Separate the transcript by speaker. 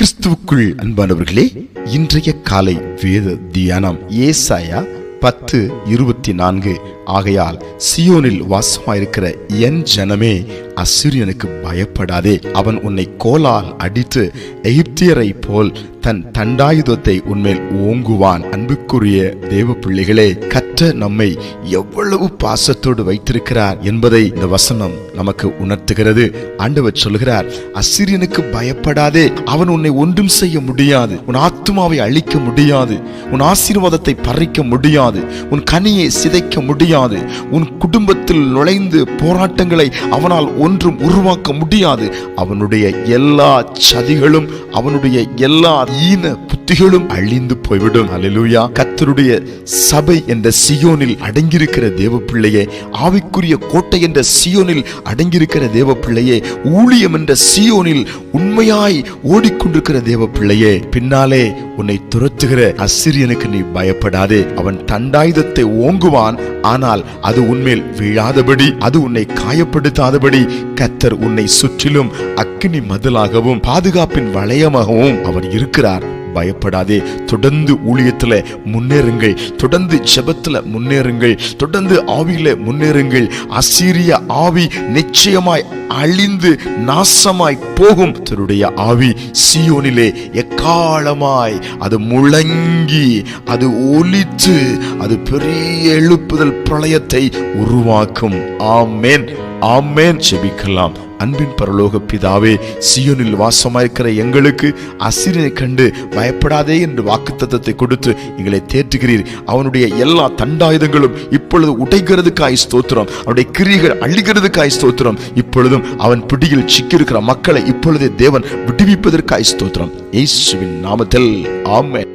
Speaker 1: கிறிஸ்துவுக்குள் அன்பானவர்களே, இன்றைய காலை வேத தியானம் ஏசாயா 10:24. ஆகையால் சியோனில் வாசமாயிருக்கிற என் ஜனமே, அசீரியனுக்கு பயப்படாதே. அவன் உன்னை கோலால் அடித்து எகிப்தியரை போல் தன் தண்டாயுதத்தை உன்மேல் ஓங்குவான். அன்புக்குரிய தேவ பிள்ளைகளே, கர்த்தர் நம்மை எவ்வளவு பாசத்தோடு வைத்திருக்கிறார் என்பதை இந்த வசனம் நமக்கு உணர்த்துகிறது. ஆண்டவர் சொல்கிறார், அசீரியனுக்கு பயப்படாதே. அவன் உன்னை ஒன்றும் செய்ய முடியாது. உன் ஆத்துமாவை அழிக்க முடியாது. உன் ஆசீர்வாதத்தை பறிக்க முடியாது. உன் கனியை சிதைக்க முடியாது. உன் குடும்பத்தில் நுழைந்து போராட்டங்களை அவனால் ஒன்றும் உருவாக்க முடியாது. அவனுடைய எல்லா சதிகளும், அவனுடைய எல்லா ஈன புத்திகளும் அழிந்து போய்விடும். அல்லேலூயா. கர்த்தருடைய சபை என்ற சியோனில் அடங்கியிருக்கிற தேவ பிள்ளையே, ஆவிக்குரிய கோட்டை என்ற சியோனில் அடங்கியிருக்கிற தேவ பிள்ளையே, ஊழியம் என்ற சியோனில் உண்மையாய் ஓடிக்கொண்டிருக்கிற தேவ பிள்ளையே, பின்னாலே உன்னை துரத்துகிற அசீரியனுக்கு நீ பயப்படாதே. அவன் தண்டாயுதத்தை ஓங்குவான், ஆனால் அது உன்மேல் வீழாதபடி, அது உன்னை காயப்படுத்தாதபடி கர்த்தர் உன்னை சுற்றிலும் அக்கினி மதிலாகவும் பாதுகாப்பின் வளையமாகவும் அவர் இருக்கிறார். பயப்படாதே. தொடர்ந்து ஊழியத்துல முன்னேறுங்கள். தொடர்ந்து ஜெபத்துல முன்னேறுங்கள். தொடர்ந்து ஆவியில முன்னேறுங்கள். அசீரிய ஆவி நிச்சயமாய் அழிந்து நாசமாய் போகும். தன்னுடைய ஆவி சியோனிலே எக்காலமாய் அது முழங்கி, அது ஒலித்து, அது பெரிய எழுப்புதல் பிரளயத்தை உருவாக்கும். ஆமென், ஆமென். ஜெபிக்கலாம். அன்பின் பரலோக பிதாவே, சியோனில் வாசமாயிருக்கிற எங்களுக்கு அசீரியனை கண்டு பயப்படாதே என்று வாக்குத்தத்தத்தை கொடுத்து எங்களை தேற்றுகிறீர். அவனுடைய எல்லா தண்டாயுதங்களும் இப்பொழுது உடைகிறதுக்காய் ஸ்தோத்திரம். அவனுடைய கிரியைகள் அழிகிறதுக்காய் ஸ்தோத்திரம். இப்பொழுதும் அவன் பிடியில் சிக்கியிருக்கிற மக்களை இப்பொழுதே தேவன் விடுவிப்பதற்காய் ஸ்தோத்திரம். இயேசுவின் நாமத்தில் ஆமென்.